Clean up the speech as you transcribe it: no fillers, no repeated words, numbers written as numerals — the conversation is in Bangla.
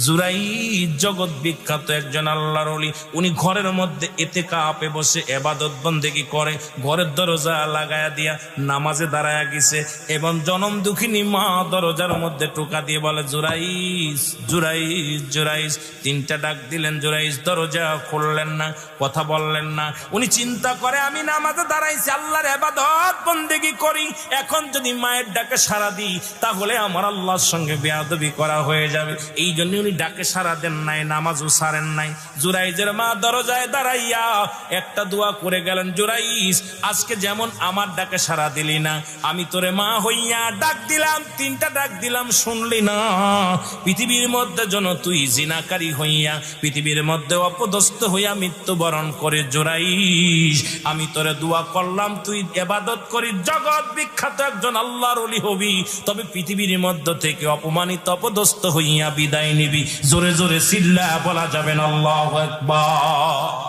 জুরাইজ জগৎ বিখ্যাত একজন আল্লাহর ওলি। উনি ঘরের মধ্যে ইতিকাফে বসে ইবাদত বন্দেগি করে, ঘরের দরজা লাগায়া দিয়া নামাজে দাঁড়ায়া গেছে এবং জনম দুঃখিনী মা দরজার মধ্যে টোকা দিয়ে বলে, জুরাইজ জুরাইজ জুরাইজ। তিনটা ডাক দিলেন, জুরাইজ দরজা খুললেন না, কথা বললেন না। উনি চিন্তা করে, আমি নামাজে দাঁড়াইছি, আল্লাহর ইবাদত বন্দেগি করি, এখন যদি মায়ের ডাকে সাড়া দিই তাহলে আমার আল্লাহর সঙ্গে বেয়াদবি করা হয়ে যাবে। এই জন্য উনি ডাকে সাড়া দেন নাই, নামাজও সারেন নাই। জুরাইজের মা দরজায় দাঁড়াইয়া একটা দোয়া করে গেলেন, জুরাইজ আজকে যেমন আমার ডাকে সাড়া দিলি না, আমি তোরে মা হইয়া ডাক দিলাম, তিনটা ডাক দিলাম, শুনলি না। পৃথিবীর মধ্যে যেন তুই জিনাকারী হইয়া, পৃথিবীর মধ্যে অপদস্থ হইয়া মৃত্যুবরণ করে, জুরাইজ আমি তোরে দোয়া করলাম, তুই ইবাদত করি, জগৎ বিখ্যাত একজন আল্লাহর ওলি হবি, তবে পৃথিবীর মধ্য থেকে অপমানিত অপদস্থ হইয়া বিদায় নিবি। জোরে জোরে চিল্লা বলা যাবে না আল্লাহু আকবার।